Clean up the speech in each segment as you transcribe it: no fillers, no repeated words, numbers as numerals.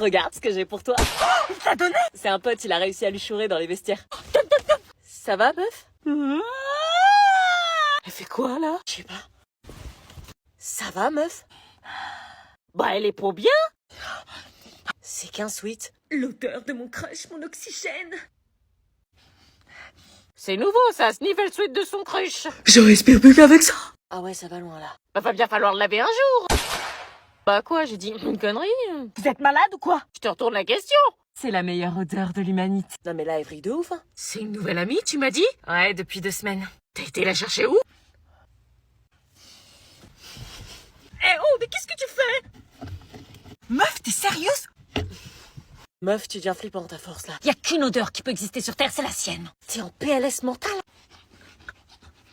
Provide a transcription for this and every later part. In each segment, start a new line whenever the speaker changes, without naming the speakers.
Regarde ce que j'ai pour toi.
Il t'a donné?
C'est un pote, il a réussi à lui chourer dans les vestiaires. Ça va, meuf? Elle fait quoi, là? Je sais pas. Ça va, meuf?
Bah, elle est pour bien.
C'est qu'un sweat.
L'odeur de mon crush, mon oxygène. C'est nouveau, ça, Sniffle Sweet de son crush.
Je respire plus qu'avec ça. Ah ouais, ça va loin, là.
Bah, va bien falloir le laver un jour. Bah quoi, j'ai dit une connerie? Vous êtes malade ou quoi? Je te retourne la question.
C'est la meilleure odeur de l'humanité. Non mais là, elle brille de ouf, hein.
C'est une nouvelle amie, tu m'as dit? Ouais, depuis 2 semaines. T'as été la chercher où? Eh oh, mais qu'est-ce que tu fais? Meuf, t'es sérieuse?
Meuf, tu deviens flippante à force, là.
Y a qu'une odeur qui peut exister sur Terre, c'est la sienne.
T'es en PLS mental.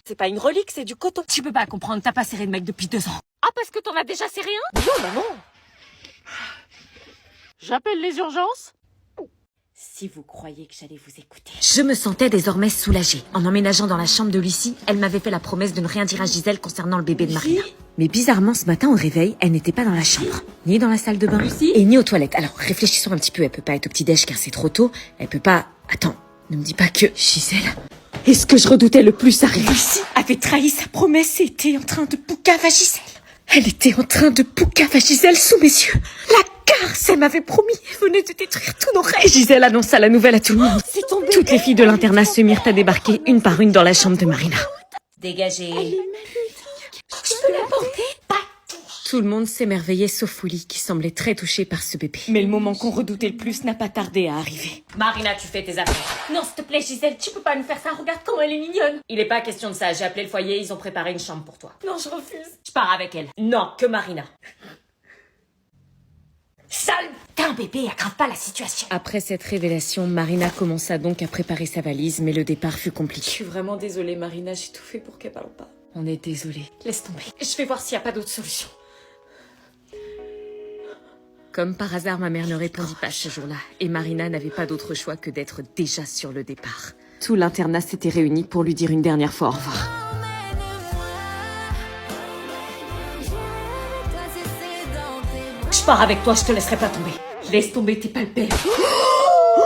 C'est pas une relique, c'est du coton.
Tu peux pas comprendre, t'as pas serré de mec depuis 2 ans. Ah, parce que t'en as déjà serré un?
Non, maman.
J'appelle les urgences?
Si vous croyez que j'allais vous écouter.
Je me sentais désormais soulagée. En emménageant dans la chambre de Lucie, elle m'avait fait la promesse de ne rien dire à Gisèle concernant le bébé de Marina. Mais bizarrement, ce matin au réveil, elle n'était pas dans la chambre, ni dans la salle de bain, et ni aux toilettes. Alors, réfléchissons un petit peu, elle peut pas être au petit-déj car c'est trop tôt. Elle peut pas... Attends, ne me dis pas que... Gisèle... Et ce que je redoutais le plus arrive. Lucie avait trahi sa promesse et était en train de poucave à Gisèle. Elle était en train de poucave à Gisèle sous mes yeux. La garce, elle m'avait promis et venait de détruire tous nos rêves. Gisèle annonça la nouvelle à tout le monde. Toutes les filles de l'internat se mirent à débarquer une par une dans la chambre de Marina.
Dégagez.
Je peux la porter? Tout le monde s'émerveillait sauf Willy qui semblait très touché par ce bébé. Mais le moment qu'on redoutait le plus n'a pas tardé à arriver.
Marina, tu fais tes affaires. Non, s'il te plaît, Gisèle, tu peux pas nous faire ça. Regarde comment elle est mignonne. Il est pas question de ça. J'ai appelé le foyer, ils ont préparé une chambre pour toi.
Non, je refuse.
Je pars avec elle. Non, que Marina. Sale! T'as un bébé, aggrave pas la situation.
Après cette révélation, Marina commença donc à préparer sa valise, mais le départ fut
Je
compliqué.
suis vraiment désolée, Marina, j'ai tout fait pour qu'elle parle pas.
On est désolé.
Laisse tomber. Je vais voir s'il y a pas d'autre solution.
Comme par hasard, ma mère ne répondit pas ce jour-là, et Marina n'avait pas d'autre choix que d'être déjà sur le départ. Tout l'internat s'était réuni pour lui dire une dernière fois au revoir.
Je pars avec toi, je te laisserai pas tomber. Laisse tomber, t'es pas le père.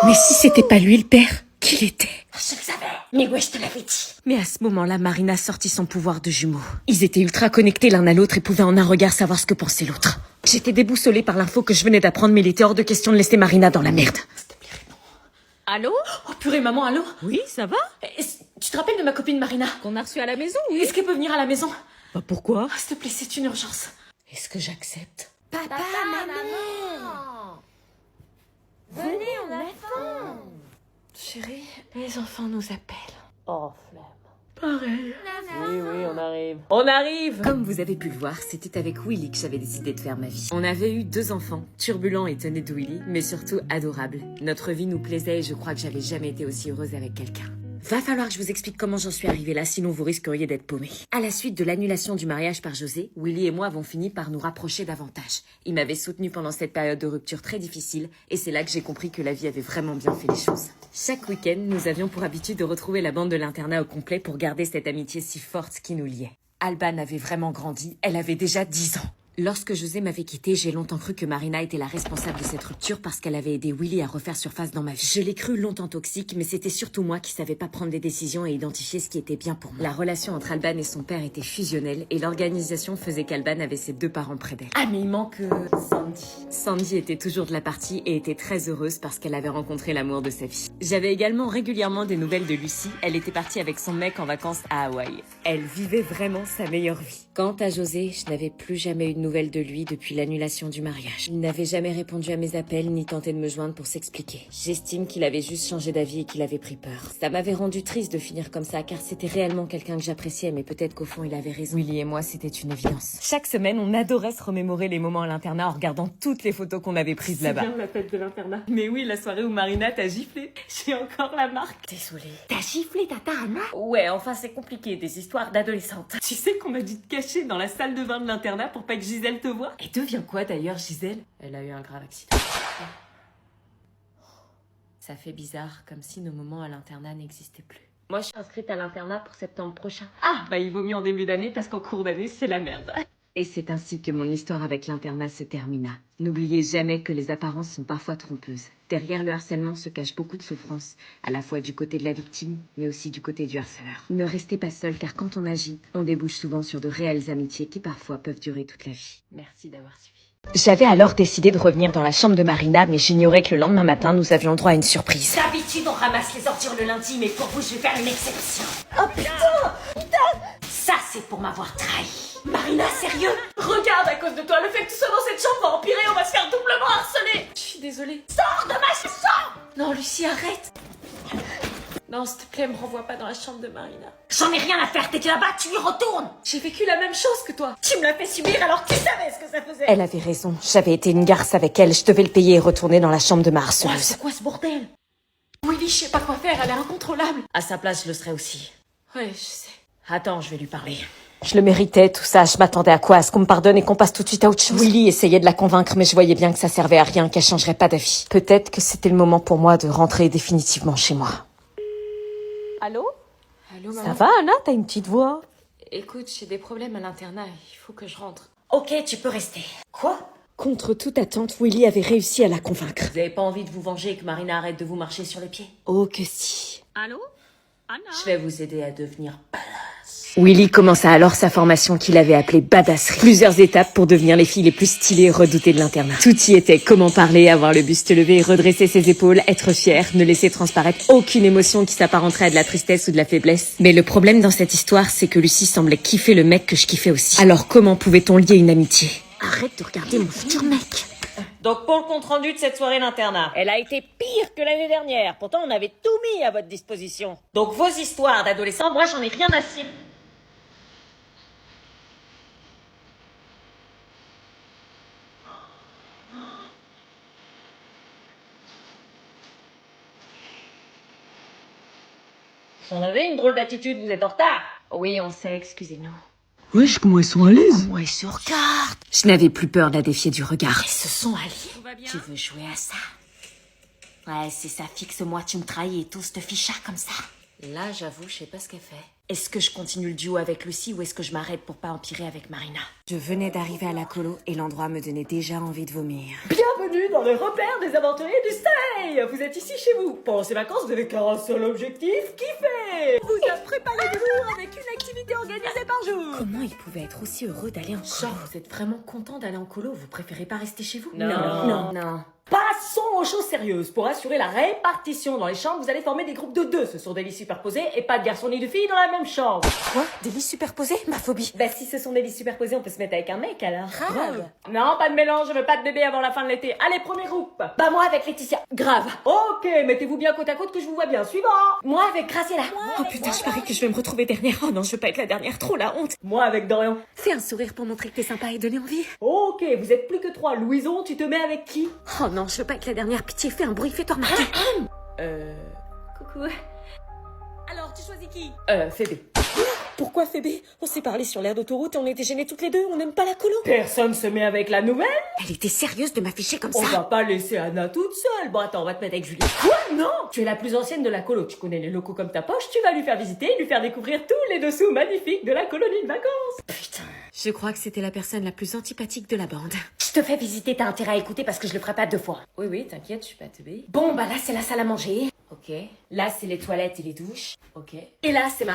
Mais si c'était pas lui le père, qui l'était?
Je le savais. Mais ouais, je te l'avais dit.
Mais à ce moment-là, Marina sortit son pouvoir de jumeau. Ils étaient ultra connectés l'un à l'autre et pouvaient en un regard savoir ce que pensait l'autre. J'étais déboussolée par l'info que je venais d'apprendre, mais il était hors de question de laisser Marina dans la merde.
S'il te plaît, réponds.
Allô? Oh purée, maman, allô?
Oui, ça va?
Tu te rappelles de ma copine Marina?
Qu'on a reçu à la maison,
Est-ce qu'elle peut venir à la maison?
Bah pourquoi?
Ah, s'il te plaît, c'est une urgence.
Est-ce que j'accepte?
Papa, maman!
Venez, on a faim.
Chérie, les enfants nous appellent.
Oh, flemme.
Pareil.
Oui, on arrive. On arrive!
Comme vous avez pu le voir, c'était avec Willy que j'avais décidé de faire ma vie. On avait eu 2 enfants, turbulents et tenés de Willy, mais surtout adorables. Notre vie nous plaisait et je crois que j'avais jamais été aussi heureuse avec quelqu'un. Va falloir que je vous explique comment j'en suis arrivée là, sinon vous risqueriez d'être paumés. À la suite de l'annulation du mariage par José, Willy et moi avons fini par nous rapprocher davantage. Il m'avait soutenue pendant cette période de rupture très difficile, et c'est là que j'ai compris que la vie avait vraiment bien fait les choses. Chaque week-end, nous avions pour habitude de retrouver la bande de l'internat au complet pour garder cette amitié si forte qui nous liait. Alban avait vraiment grandi, elle avait déjà 10 ans. Lorsque José m'avait quitté, j'ai longtemps cru que Marina était la responsable de cette rupture parce qu'elle avait aidé Willy à refaire surface dans ma vie. Je l'ai cru longtemps toxique, mais c'était surtout moi qui savais pas prendre des décisions et identifier ce qui était bien pour moi. La relation entre Alban et son père était fusionnelle et l'organisation faisait qu'Alban avait ses 2 parents près d'elle.
Ah, mais il manque Sandy.
Sandy était toujours de la partie et était très heureuse parce qu'elle avait rencontré l'amour de sa vie. J'avais également régulièrement des nouvelles de Lucie. Elle était partie avec son mec en vacances à Hawaï. Elle vivait vraiment sa meilleure vie. Quant à José, je n'avais plus jamais eu de nouvelles de lui depuis l'annulation du mariage. Il n'avait jamais répondu à mes appels ni tenté de me joindre pour s'expliquer. J'estime qu'il avait juste changé d'avis et qu'il avait pris peur. Ça m'avait rendu triste de finir comme ça car c'était réellement quelqu'un que j'appréciais, mais peut-être qu'au fond il avait raison. Willy et moi, c'était une évidence. Chaque semaine, on adorait se remémorer les moments à l'internat en regardant toutes les photos qu'on avait prises là-bas.
la fête de l'internat. Mais oui, la soirée où Marina t'a giflé. J'ai encore la marque.
Désolée.
T'as giflé Tata Anna? Ouais, enfin c'est compliqué, des histoires d'adolescentes. Tu sais qu'on m'a dû te cacher dans la salle de bain de l'internat pour pas que Gisèle te voie? Et devient quoi d'ailleurs Gisèle?
Elle a eu un grave accident.
Ça fait bizarre, comme si nos moments à l'internat n'existaient plus.
Moi, je suis inscrite à l'internat pour septembre prochain.
Ah, bah il vaut mieux en début d'année parce qu'en cours d'année c'est la merde.
Et c'est ainsi que mon histoire avec l'internat se termina. N'oubliez jamais que les apparences sont parfois trompeuses. Derrière le harcèlement se cache beaucoup de souffrance, à la fois du côté de la victime, mais aussi du côté du harceleur. Ne restez pas seul, car quand on agit, on débouche souvent sur de réelles amitiés qui parfois peuvent durer toute la vie.
Merci d'avoir suivi.
J'avais alors décidé de revenir dans la chambre de Marina, mais j'ignorais que le lendemain matin, nous avions droit à une surprise.
D'habitude, on ramasse les ordures le lundi, mais pour vous, je vais faire une exception.
Oh putain!
Ça, c'est pour m'avoir trahi. Marina, sérieux? Regarde, à cause de toi, le fait que tu sois dans cette chambre va empirer, on va se faire doublement harceler.
Je suis désolée.
Sors de ma chambre!
Non, Lucie, arrête! Non, s'il te plaît, me renvoie pas dans la chambre de Marina.
J'en ai rien à faire, t'étais là-bas, tu y retournes.
J'ai vécu la même chose que toi.
Tu me l'as fait subir alors tu savais ce que ça faisait.
Elle avait raison. J'avais été une garce avec elle. Je devais le payer et retourner dans la chambre de ma harceleuse.
C'est quoi ce bordel?
Willy, je sais pas quoi faire. Elle est incontrôlable.
À sa place, je le serais aussi.
Ouais, je sais.
Attends, je vais lui parler.
Je le méritais, tout ça. Je m'attendais à quoi? À ce qu'on me pardonne et qu'on passe tout de suite à autre chose. Willy essayait de la convaincre, mais je voyais bien que ça servait à rien, qu'elle changerait pas d'avis. Peut-être que c'était le moment pour moi de rentrer définitivement chez moi.
Allô?
Allô, maman? Ça va, Anna? T'as une petite voix? Écoute, j'ai des problèmes à l'internat. Il faut que je rentre.
Ok, tu peux rester. Quoi?
Contre toute attente, Willy avait réussi à la convaincre.
Vous avez pas envie de vous venger et que Marina arrête de vous marcher sur les pieds?
Oh que si.
Allô? Anna? Je vais vous aider à devenir badass.
Willy commença alors sa formation qu'il avait appelée badasserie. Plusieurs étapes pour devenir les filles les plus stylées et redoutées de l'internat. Tout y était: comment parler, avoir le buste levé, redresser ses épaules, être fière, ne laisser transparaître aucune émotion qui s'apparenterait à de la tristesse ou de la faiblesse. Mais le problème dans cette histoire, c'est que Lucie semblait kiffer le mec que je kiffais aussi. Alors comment pouvait-on lier une amitié? Arrête de regarder mon futur mec.
Donc pour le compte-rendu de cette soirée d'internat, elle a été pire que l'année dernière. Pourtant, on avait tout mis à votre disposition. Donc vos histoires d'adolescents, moi j'en ai rien à cirer. Vous en avez une drôle d'attitude, vous êtes en retard.
Oui, on sait, excusez-nous.
Wesh, comment elles sont à l'aise?
Moi, je regarde. Je n'avais plus peur de la défier du regard.
Ils se sont alliés. Tu veux jouer à ça? Ouais, c'est ça, fixe-moi, tu me trahis et tous te fichard comme ça.
Là, j'avoue, je sais pas ce qu'elle fait.
Est-ce que je continue le duo avec Lucie ou est-ce que je m'arrête pour pas empirer avec Marina?
Je venais d'arriver à la colo et l'endroit me donnait déjà envie de vomir.
Bienvenue dans le repère des aventuriers du Stay. Vous êtes ici chez vous. Pendant ces vacances, vous avez qu'un seul objectif, kiffer. Vous avez préparé du lourd avec une activité organisée par jour.
Comment il pouvait être aussi heureux d'aller en colo?
Genre, vous êtes vraiment content d'aller en colo? Vous préférez pas rester chez vous?
Non.
Passons aux choses sérieuses. Pour assurer la répartition dans les chambres, vous allez former des groupes de 2. Ce sont des lits superposés et pas de garçons ni de filles dans la même chambre.
Quoi? Des lits superposés? Ma phobie.
Bah si ce sont des lits superposés, on peut se mettre avec un mec alors.
Grave.
Non, pas de mélange, je veux pas de bébé avant la fin de l'été. Allez, premier groupe. Bah moi avec Laetitia. Grave. Ok, mettez-vous bien côte à côte que je vous vois bien. Suivant. Moi avec Graciela.
Oh putain, je parie que je vais me retrouver dernière. Oh non, je veux pas être la dernière, trop la honte.
Moi avec Dorian.
Fais un sourire pour montrer que t'es sympa et donner envie.
Ok, vous êtes plus que 3. Louison, tu te mets avec qui?
Oh non, je veux pas être la dernière. Pitié, fais un bruit, fais-toi remarquer.
Coucou. Alors, tu choisis qui?
Phébé. Pourquoi Phébé? On s'est parlé sur l'air d'autoroute et on était gênés toutes les deux, on n'aime pas la colo.
Personne se met avec la nouvelle?
Elle était sérieuse de m'afficher comme
On
ça.
va pas laisser Anna toute seule. Bon, attends, on va te mettre avec Julie. Quoi? Non! Tu es la plus ancienne de la colo. Tu connais les locaux comme ta poche. Tu vas lui faire visiter et lui faire découvrir tous les dessous magnifiques de la colonie de vacances.
Putain. Je crois que c'était la personne la plus antipathique de la bande.
Je te fais visiter, t'as intérêt à écouter parce que je le ferai pas 2 fois.
Oui, t'inquiète, je suis pas teubée.
Bon, bah là, c'est la salle à manger.
Ok.
Là, c'est les toilettes et les douches.
Ok.
Et là, c'est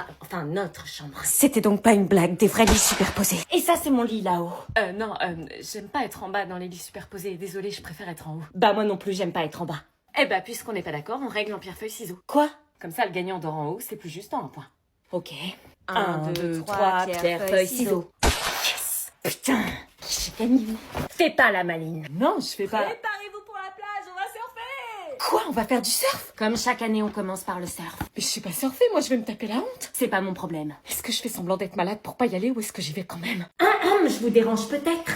notre chambre.
C'était donc pas une blague, des vrais lits superposés.
Et ça, c'est mon lit là-haut.
Non, j'aime pas être en bas dans les lits superposés. Désolée, je préfère être en haut.
Bah, moi non plus, j'aime pas être en bas.
Eh bah, puisqu'on n'est pas d'accord, on règle en pierre-feuille-ciseaux.
Quoi?
Comme ça, le gagnant dort en haut, c'est plus juste en un point.
Ok.
1, 2, 3,
pierre, feuille, ciseaux. Yes! Putain, j'ai gagné. Fais pas la maline.
Non, je fais pas.
Préparez-vous pour la plage, on va surfer!
Quoi? On va faire du surf?
Comme chaque année, on commence par le surf.
Mais je sais pas surfer, moi je vais me taper la honte.
C'est pas mon problème.
Est-ce que je fais semblant d'être malade pour pas y aller ou est-ce que j'y vais quand même?
Je vous dérange peut-être.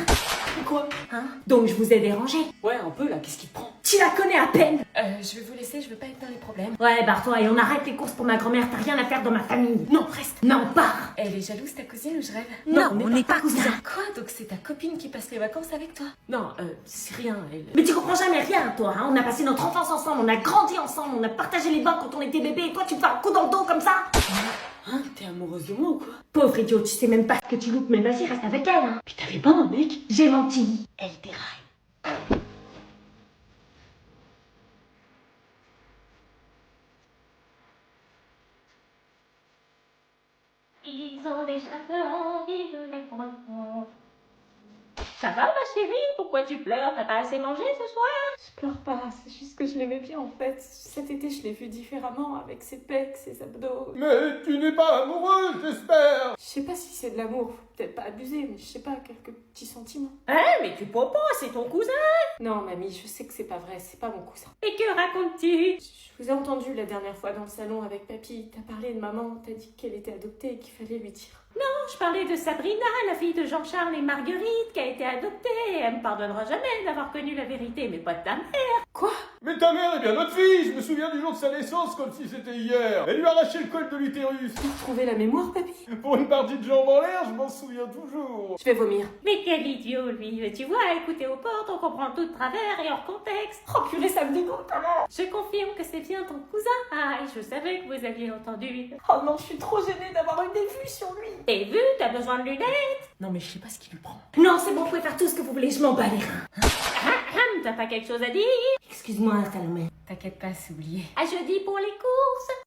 Quoi?
Hein? Donc je vous ai dérangé.
Ouais, un peu là, qu'est-ce qui te prend?
Tu la connais à peine.
Je vais vous laisser, je veux pas être dans les problèmes.
Ouais, barre-toi et on arrête les courses pour ma grand-mère, t'as rien à faire dans ma famille.
Non, reste.
Non, pars.
Elle est jalouse ta cousine ou je rêve?
Non, on n'est pas cousins.
Quoi? Donc c'est ta copine qui passe les vacances avec toi? Non, c'est rien, elle...
Mais tu comprends jamais rien, toi, hein. On a passé notre enfance ensemble, on a grandi ensemble, on a partagé les bains quand on était bébé et toi tu me fais un coup dans le dos comme ça. Hein, t'es amoureuse de moi ou quoi?
Pauvre idiot, tu sais même pas ce que tu loupes, mais vas-y, reste avec elle, hein.
Puis t'avais pas un mec?
J'ai menti. Elle déraille. Ils ont déjà envie de les prendre. Ça va, ma chérie? Pourquoi tu pleures? T'as pas assez mangé ce soir?
Je pleure pas, c'est juste que je l'aimais bien en fait. Cet été, je l'ai vu différemment avec ses pecs, ses abdos.
Mais tu n'es pas amoureuse, j'espère.
Je sais pas si c'est de l'amour, faut peut-être pas abuser, mais je sais pas, quelques petits sentiments.
Hein, mais tu peux pas, c'est ton cousin.
Non, mamie, je sais que c'est pas vrai, c'est pas mon cousin.
Et que racontes-tu?
Je vous ai entendu la dernière fois dans le salon avec papy. T'as parlé de maman, t'as dit qu'elle était adoptée et qu'il fallait lui dire.
Je parlais de Sabrina, la fille de Jean-Charles et Marguerite, qui a été adoptée. Elle me pardonnera jamais d'avoir connu la vérité, mais pas de ta mère.
Quoi?
Mais ta mère est bien notre fille, je me souviens du jour de sa naissance comme si c'était hier. Elle lui a arraché le col de l'utérus.
Vous retrouvez la mémoire, papy?
Pour une partie de jambes en l'air, je m'en souviens toujours.
Je vais vomir.
Mais quel idiot, lui. Tu vois, écouter aux portes, on comprend tout de travers et hors contexte.
Oh purée, ça me dégoûte alors.
Je confirme que c'est bien ton cousin. Ah, et je savais que vous aviez entendu.
Oh non, je suis trop gênée d'avoir eu des vues sur lui.
Et vu, t'as besoin de lunettes?
Non mais je sais pas ce qu'il lui prend.
Non, c'est bon, vous pouvez faire tout ce que vous voulez, je m'en bats les reins. T'as pas quelque chose à dire?
Excuse-moi, Salomé.
T'inquiète pas, c'est oublié.
À jeudi pour les courses.